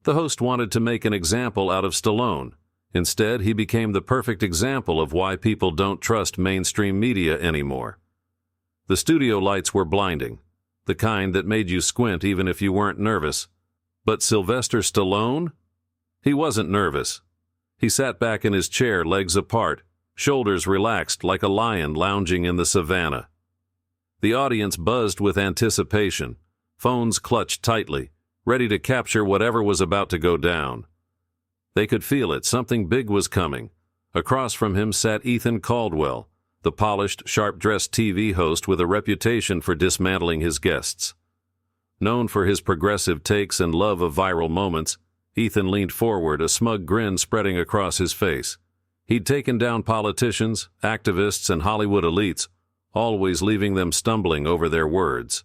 The host wanted to make an example out of Stallone. Instead, he became the perfect example of why people don't trust mainstream media anymore. The studio lights were blinding, the kind that made you squint even if you weren't nervous. But Sylvester Stallone? He wasn't nervous. He sat back in his chair, legs apart, shoulders relaxed like a lion lounging in the savannah. The audience buzzed with anticipation, phones clutched tightly, ready to capture whatever was about to go down. They could feel it, something big was coming. Across from him sat Ethan Caldwell, the polished, sharp-dressed TV host with a reputation for dismantling his guests. Known for his progressive takes and love of viral moments, Ethan leaned forward, a smug grin spreading across his face. He'd taken down politicians, activists, and Hollywood elites, always leaving them stumbling over their words.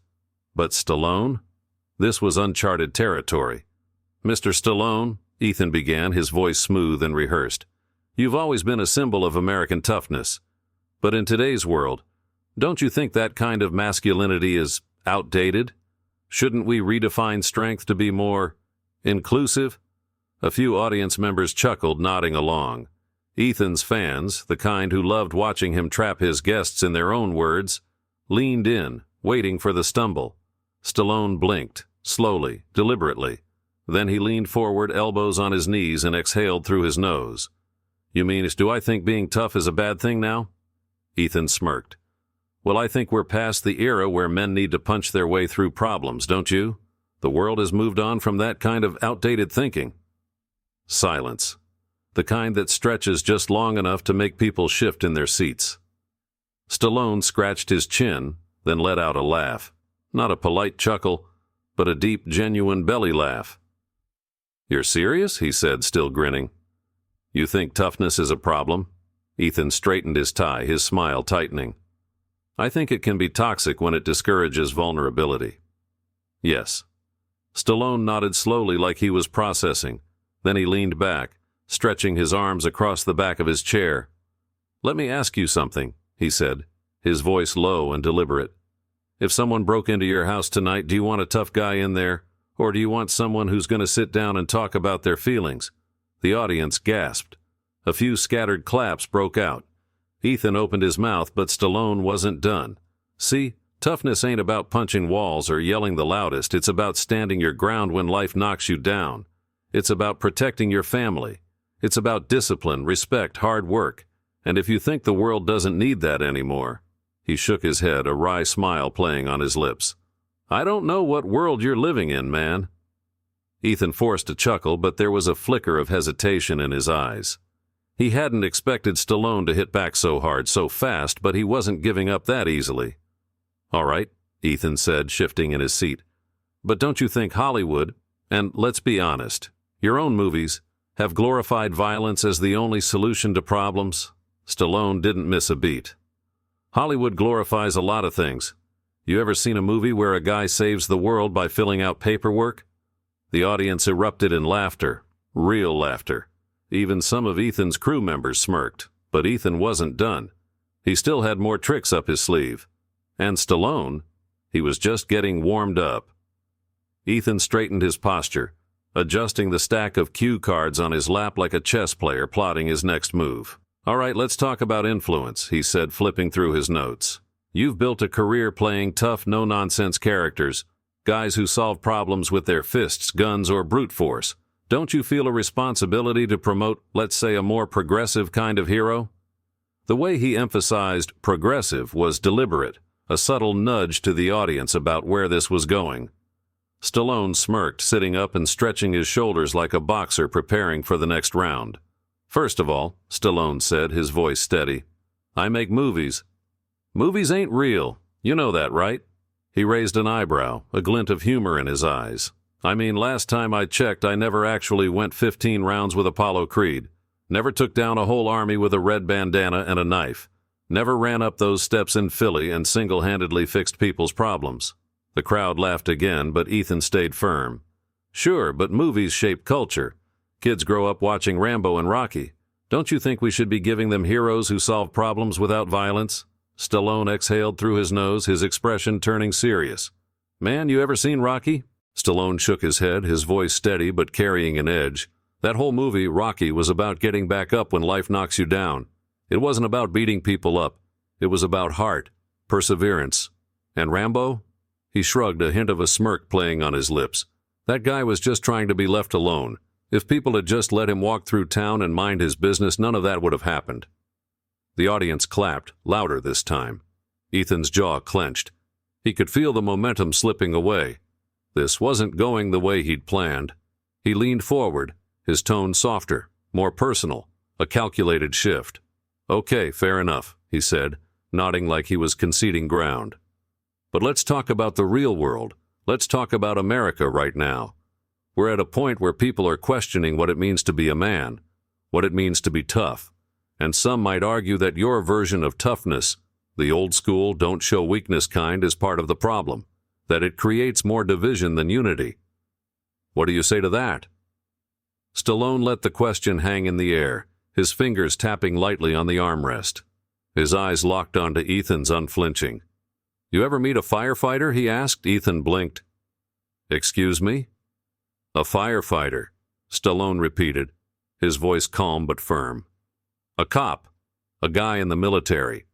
But Stallone? This was uncharted territory. "Mr. Stallone," Ethan began, his voice smooth and rehearsed, "you've always been a symbol of American toughness. But in today's world, don't you think that kind of masculinity is outdated? Shouldn't we redefine strength to be more inclusive?" A few audience members chuckled, nodding along. Ethan's fans, the kind who loved watching him trap his guests in their own words, leaned in, waiting for the stumble. Stallone blinked, slowly, deliberately. Then he leaned forward, elbows on his knees, and exhaled through his nose. "You mean, do I think being tough is a bad thing now?" Ethan smirked. "Well, I think we're past the era where men need to punch their way through problems, don't you? The world has moved on from that kind of outdated thinking." Silence. The kind that stretches just long enough to make people shift in their seats. Stallone scratched his chin, then let out a laugh. Not a polite chuckle, but a deep, genuine belly laugh. "You're serious?" he said, still grinning. "You think toughness is a problem?" Ethan straightened his tie, his smile tightening. "I think it can be toxic when it discourages vulnerability." "Yes." Stallone nodded slowly like he was processing. Then he leaned back, stretching his arms across the back of his chair. "Let me ask you something," he said, his voice low and deliberate. "If someone broke into your house tonight, do you want a tough guy in there, or do you want someone who's going to sit down and talk about their feelings?" The audience gasped. A few scattered claps broke out. Ethan opened his mouth, but Stallone wasn't done. "See, toughness ain't about punching walls or yelling the loudest. It's about standing your ground when life knocks you down. It's about protecting your family. It's about discipline, respect, hard work. And if you think the world doesn't need that anymore," he shook his head, a wry smile playing on his lips, "I don't know what world you're living in, man." Ethan forced a chuckle, but there was a flicker of hesitation in his eyes. He hadn't expected Stallone to hit back so hard, so fast, but he wasn't giving up that easily. "All right," Ethan said, shifting in his seat. "But don't you think Hollywood, and let's be honest, your own movies, have glorified violence as the only solution to problems?" Stallone didn't miss a beat. "Hollywood glorifies a lot of things. You ever seen a movie where a guy saves the world by filling out paperwork?" The audience erupted in laughter, real laughter. Even some of Ethan's crew members smirked, but Ethan wasn't done. He still had more tricks up his sleeve. And Stallone, he was just getting warmed up. Ethan straightened his posture, adjusting the stack of cue cards on his lap like a chess player plotting his next move. "All right, let's talk about influence," he said, flipping through his notes. "You've built a career playing tough, no-nonsense characters, guys who solve problems with their fists, guns, or brute force. Don't you feel a responsibility to promote, let's say, a more progressive kind of hero?" The way he emphasized progressive was deliberate, a subtle nudge to the audience about where this was going. Stallone smirked, sitting up and stretching his shoulders like a boxer preparing for the next round. "First of all," Stallone said, his voice steady, "I make movies. Movies ain't real. You know that, right?" He raised an eyebrow, a glint of humor in his eyes. "I mean, last time I checked, I never actually went 15 rounds with Apollo Creed. Never took down a whole army with a red bandana and a knife. Never ran up those steps in Philly and single-handedly fixed people's problems." The crowd laughed again, but Ethan stayed firm. "Sure, but movies shape culture. Kids grow up watching Rambo and Rocky. Don't you think we should be giving them heroes who solve problems without violence?" Stallone exhaled through his nose, his expression turning serious. "Man, you ever seen Rocky? Stallone shook his head, his voice steady but carrying an edge. That whole movie, Rocky, was about getting back up when life knocks you down. It wasn't about beating people up. It was about heart, perseverance. And Rambo? He shrugged, a hint of a smirk playing on his lips. That guy was just trying to be left alone. If people had just let him walk through town and mind his business, none of that would have happened. The audience clapped, louder this time. Ethan's jaw clenched. He could feel the momentum slipping away. This wasn't going the way he'd planned. He leaned forward, his tone softer, more personal, a calculated shift. "Okay, fair enough," he said, nodding like he was conceding ground. "But let's talk about the real world. Let's talk about America right now. We're at a point where people are questioning what it means to be a man, what it means to be tough. And some might argue that your version of toughness, the old school, don't show weakness kind, is part of the problem, that it creates more division than unity. What do you say to that?" Stallone let the question hang in the air, his fingers tapping lightly on the armrest. His eyes locked onto Ethan's, unflinching. "You ever meet a firefighter?" he asked. Ethan blinked. "Excuse me?" "A firefighter," Stallone repeated, his voice calm but firm. "A cop, a guy in the military.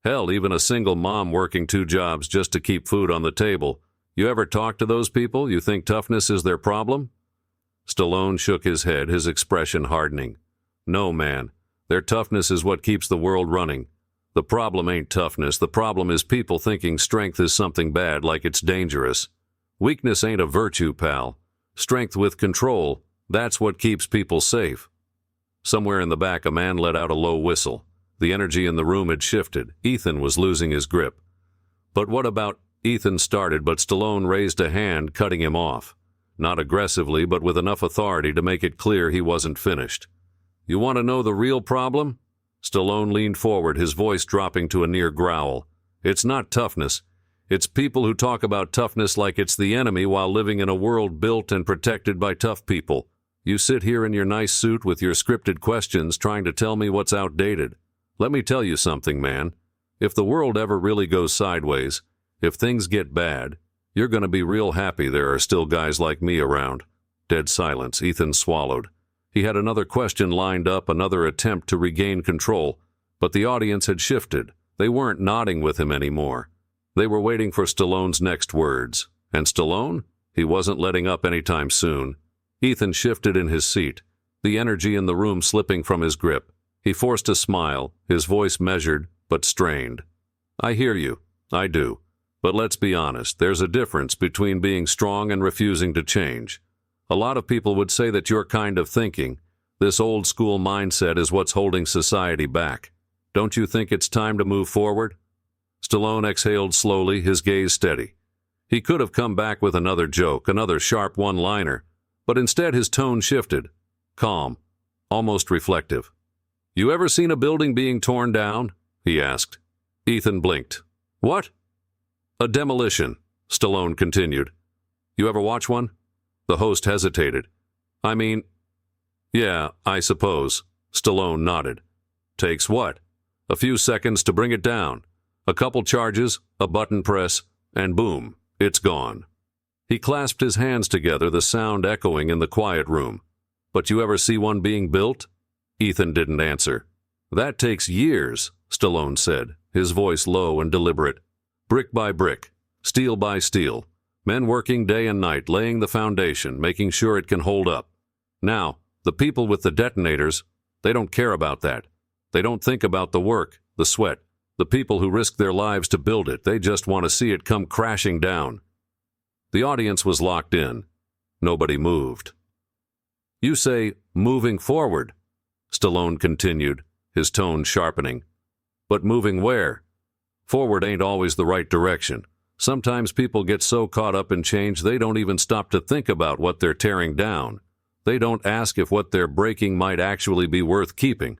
Hell, even a single mom working 2 jobs just to keep food on the table. You ever talk to those people? You think toughness is their problem?" Stallone shook his head, his expression hardening. "No, man. Their toughness is what keeps the world running. The problem ain't toughness. The problem is people thinking strength is something bad, like it's dangerous. Weakness ain't a virtue, pal. Strength with control, that's what keeps people safe." Somewhere in the back, a man let out a low whistle. The energy in the room had shifted. Ethan was losing his grip. "But what about—" Ethan started, but Stallone raised a hand, cutting him off. Not aggressively, but with enough authority to make it clear he wasn't finished. "You want to know the real problem?" Stallone leaned forward, his voice dropping to a near growl. "It's not toughness. It's people who talk about toughness like it's the enemy while living in a world built and protected by tough people. You sit here in your nice suit with your scripted questions trying to tell me what's outdated. Let me tell you something, man. If the world ever really goes sideways, if things get bad, you're going to be real happy there are still guys like me around." Dead silence. Ethan swallowed. He had another question lined up, another attempt to regain control, but the audience had shifted. They weren't nodding with him anymore. They were waiting for Stallone's next words. And Stallone? He wasn't letting up anytime soon. Ethan shifted in his seat, the energy in the room slipping from his grip. He forced a smile, his voice measured but strained. "I hear you. I do. But let's be honest, there's a difference between being strong and refusing to change. A lot of people would say that your kind of thinking, this old-school mindset, is what's holding society back. Don't you think it's time to move forward?" Stallone exhaled slowly, his gaze steady. He could have come back with another joke, another sharp one-liner, but instead his tone shifted, calm, almost reflective. "You ever seen a building being torn down?" he asked. Ethan blinked. "What?" "A demolition," Stallone continued. "You ever watch one?" The host hesitated. "I mean—" "Yeah, I suppose." Stallone nodded. "Takes what? A few seconds to bring it down. A couple charges, a button press, and boom, it's gone." He clasped his hands together, the sound echoing in the quiet room. "But you ever see one being built?" Ethan didn't answer. "That takes years," Stallone said, his voice low and deliberate. "Brick by brick, steel by steel. Men working day and night, laying the foundation, making sure it can hold up. Now, the people with the detonators, they don't care about that. They don't think about the work, the sweat, the people who risk their lives to build it. They just want to see it come crashing down." The audience was locked in. Nobody moved. "You say, moving forward," Stallone continued, his tone sharpening. "But moving where? Forward ain't always the right direction. Sometimes people get so caught up in change they don't even stop to think about what they're tearing down. They don't ask if what they're breaking might actually be worth keeping."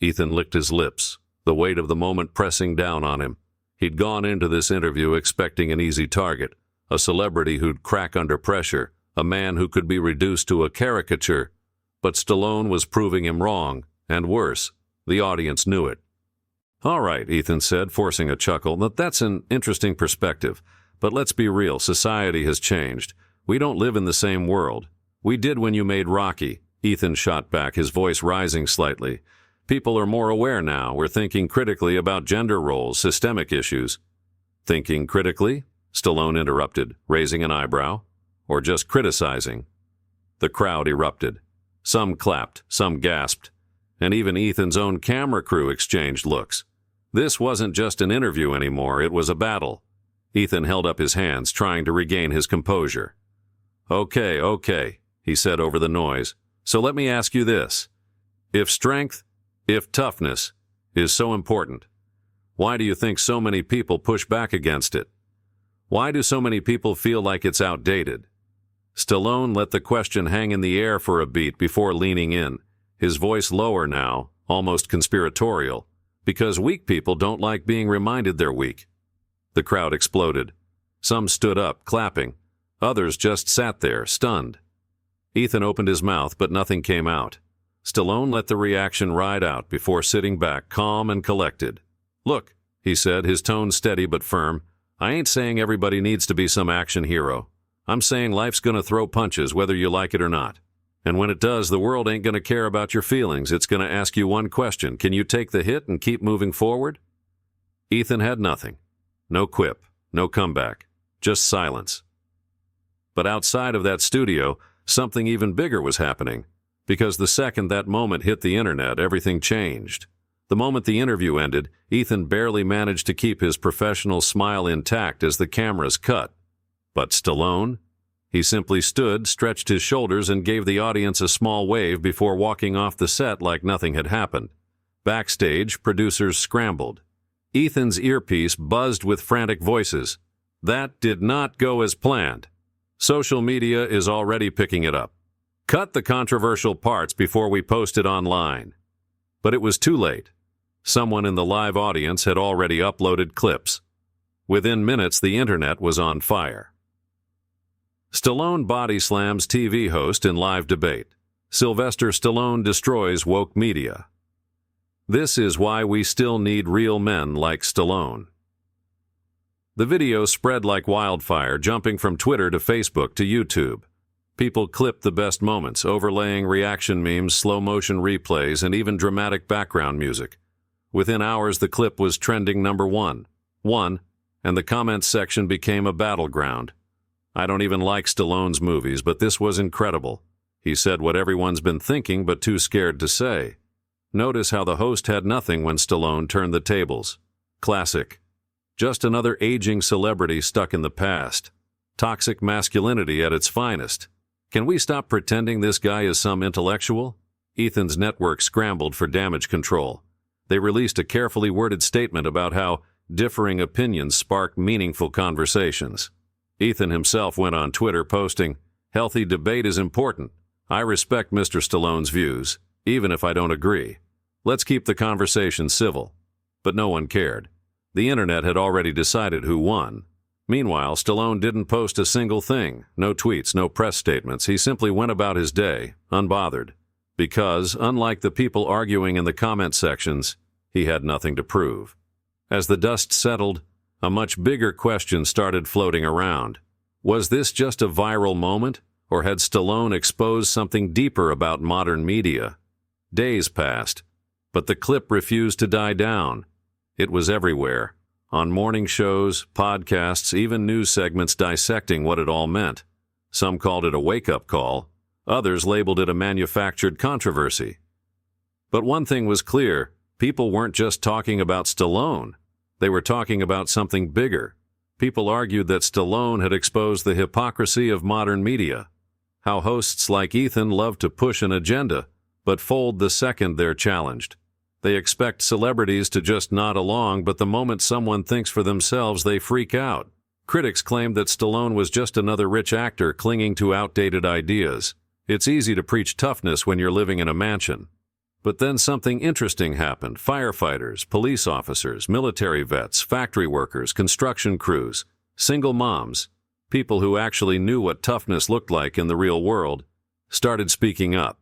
Ethan licked his lips, the weight of the moment pressing down on him. He'd gone into this interview expecting an easy target, a celebrity who'd crack under pressure, a man who could be reduced to a caricature. But Stallone was proving him wrong, and worse, the audience knew it. "All right," Ethan said, forcing a chuckle, "that's an interesting perspective. But let's be real, society has changed. We don't live in the same world. We did when you made Rocky, Ethan shot back, his voice rising slightly. People are more aware now. We're thinking critically about gender roles, systemic issues. Thinking critically? Stallone interrupted, raising an eyebrow. Or just criticizing? The crowd erupted. Some clapped, some gasped, and even Ethan's own camera crew exchanged looks. This wasn't just an interview anymore, it was a battle. Ethan held up his hands, trying to regain his composure. Okay, he said over the noise. So let me ask you this. If strength, if toughness, is so important, why do you think so many people push back against it? Why do so many people feel like it's outdated? Stallone let the question hang in the air for a beat before leaning in, his voice lower now, almost conspiratorial, because weak people don't like being reminded they're weak. The crowd exploded. Some stood up, clapping. Others just sat there, stunned. Ethan opened his mouth, but nothing came out. Stallone let the reaction ride out before sitting back, calm and collected. Look, he said, his tone steady but firm, I ain't saying everybody needs to be some action hero. I'm saying life's gonna throw punches whether you like it or not. And when it does, the world ain't gonna care about your feelings. It's gonna ask you one question. Can you take the hit and keep moving forward? Ethan had nothing. No quip, no comeback, just silence. But outside of that studio, something even bigger was happening. Because the second that moment hit the internet, everything changed. The moment the interview ended, Ethan barely managed to keep his professional smile intact as the cameras cut. But Stallone? He simply stood, stretched his shoulders, and gave the audience a small wave before walking off the set like nothing had happened. Backstage, producers scrambled. Ethan's earpiece buzzed with frantic voices. That did not go as planned. Social media is already picking it up. Cut the controversial parts before we post it online. But it was too late. Someone in the live audience had already uploaded clips. Within minutes, the internet was on fire. Stallone body slams TV host in live debate. Sylvester Stallone destroys woke media. This is why we still need real men like Stallone. The video spread like wildfire, jumping from Twitter to Facebook to YouTube. People clipped the best moments, overlaying reaction memes, slow-motion replays, and even dramatic background music. Within hours, the clip was trending number one, and the comments section became a battleground. I don't even like Stallone's movies, but this was incredible. He said what everyone's been thinking but too scared to say. Notice how the host had nothing when Stallone turned the tables. Classic. Just another aging celebrity stuck in the past. Toxic masculinity at its finest. Can we stop pretending this guy is some intellectual? Ethan's network scrambled for damage control. They released a carefully worded statement about how differing opinions spark meaningful conversations. Ethan himself went on Twitter posting, "Healthy debate is important. I respect Mr. Stallone's views, even if I don't agree. Let's keep the conversation civil." But no one cared. The internet had already decided who won. Meanwhile, Stallone didn't post a single thing, no tweets, no press statements. He simply went about his day, unbothered. Because, unlike the people arguing in the comment sections, he had nothing to prove. As the dust settled, a much bigger question started floating around. Was this just a viral moment, or had Stallone exposed something deeper about modern media? Days passed, but the clip refused to die down. It was everywhere. On morning shows, podcasts, even news segments dissecting what it all meant. Some called it a wake-up call. Others labeled it a manufactured controversy. But one thing was clear. People weren't just talking about Stallone. They were talking about something bigger. People argued that Stallone had exposed the hypocrisy of modern media. How hosts like Ethan love to push an agenda, but fold the second they're challenged. They expect celebrities to just nod along, but the moment someone thinks for themselves, they freak out. Critics claimed that Stallone was just another rich actor clinging to outdated ideas. It's easy to preach toughness when you're living in a mansion. But then something interesting happened. Firefighters, police officers, military vets, factory workers, construction crews, single moms, people who actually knew what toughness looked like in the real world, started speaking up.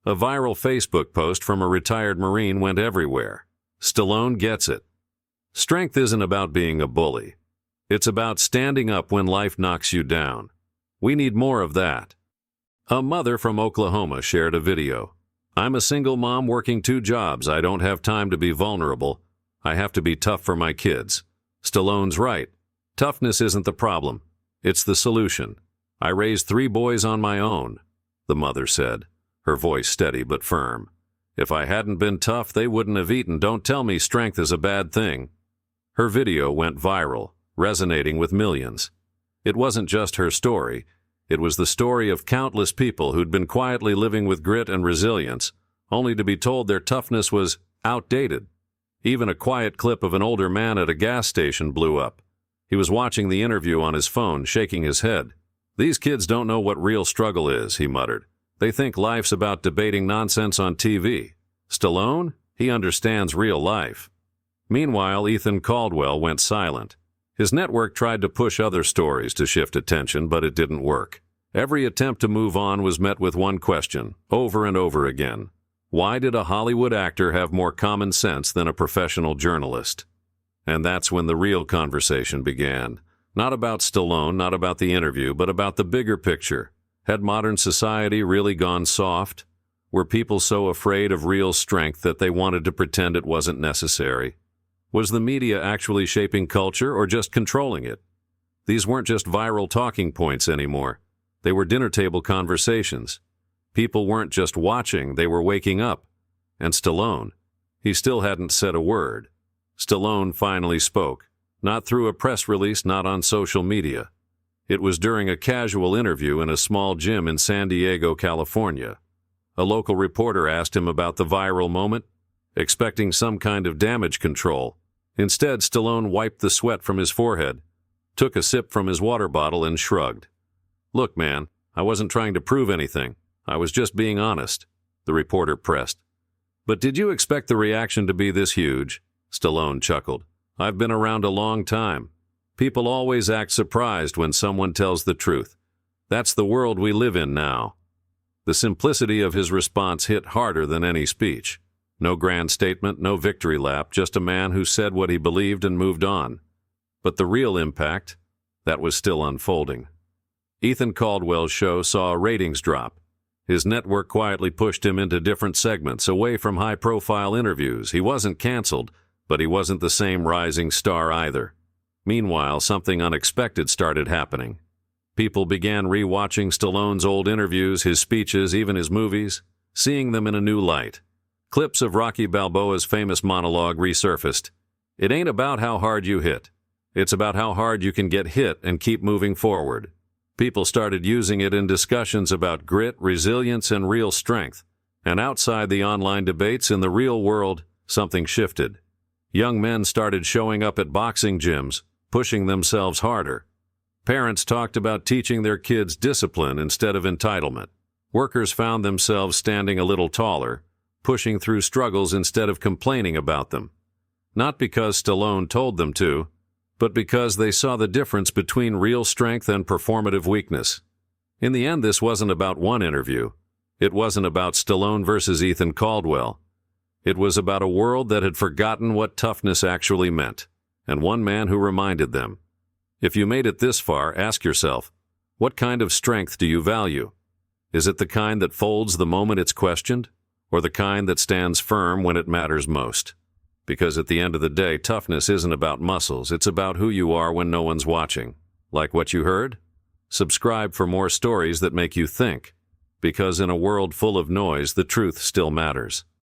A viral Facebook post from a retired Marine went everywhere. Stallone gets it. Strength isn't about being a bully. It's about standing up when life knocks you down. We need more of that. A mother from Oklahoma shared a video. I'm a single mom working 2 jobs. I don't have time to be vulnerable. I have to be tough for my kids. Stallone's right. Toughness isn't the problem. It's the solution. I raised 3 boys on my own, the mother said, her voice steady but firm. If I hadn't been tough, they wouldn't have eaten. Don't tell me strength is a bad thing. Her video went viral, resonating with millions. It wasn't just her story. It was the story of countless people who'd been quietly living with grit and resilience, only to be told their toughness was outdated. Even a quiet clip of an older man at a gas station blew up. He was watching the interview on his phone, shaking his head. These kids don't know what real struggle is, he muttered. They think life's about debating nonsense on TV. Stallone? He understands real life. Meanwhile, Ethan Caldwell went silent. His network tried to push other stories to shift attention, but it didn't work. Every attempt to move on was met with one question, over and over again. Why did a Hollywood actor have more common sense than a professional journalist? And that's when the real conversation began. Not about Stallone, not about the interview, but about the bigger picture. Had modern society really gone soft? Were people so afraid of real strength that they wanted to pretend it wasn't necessary? Was the media actually shaping culture or just controlling it? These weren't just viral talking points anymore. They were dinner table conversations. People weren't just watching, they were waking up. And Stallone, he still hadn't said a word. Stallone finally spoke, not through a press release, not on social media. It was during a casual interview in a small gym in San Diego, California. A local reporter asked him about the viral moment, expecting some kind of damage control. Instead, Stallone wiped the sweat from his forehead, took a sip from his water bottle, and shrugged. Look, man, I wasn't trying to prove anything. I was just being honest, the reporter pressed. But did you expect the reaction to be this huge? Stallone chuckled. I've been around a long time. People always act surprised when someone tells the truth. That's the world we live in now. The simplicity of his response hit harder than any speech. No grand statement, no victory lap, just a man who said what he believed and moved on. But the real impact, that was still unfolding. Ethan Caldwell's show saw a ratings drop. His network quietly pushed him into different segments, away from high-profile interviews. He wasn't canceled, but he wasn't the same rising star either. Meanwhile, something unexpected started happening. People began re-watching Stallone's old interviews, his speeches, even his movies, seeing them in a new light. Clips of Rocky Balboa's famous monologue resurfaced. It ain't about how hard you hit. It's about how hard you can get hit and keep moving forward. People started using it in discussions about grit, resilience, and real strength. And outside the online debates, in the real world, something shifted. Young men started showing up at boxing gyms, pushing themselves harder. Parents talked about teaching their kids discipline instead of entitlement. Workers found themselves standing a little taller, pushing through struggles instead of complaining about them. Not because Stallone told them to, but because they saw the difference between real strength and performative weakness. In the end, this wasn't about one interview. It wasn't about Stallone versus Ethan Caldwell. It was about a world that had forgotten what toughness actually meant, and one man who reminded them. If you made it this far, ask yourself, what kind of strength do you value? Is it the kind that folds the moment it's questioned, or the kind that stands firm when it matters most? Because at the end of the day, toughness isn't about muscles, it's about who you are when no one's watching. Like what you heard? Subscribe for more stories that make you think, because in a world full of noise, the truth still matters.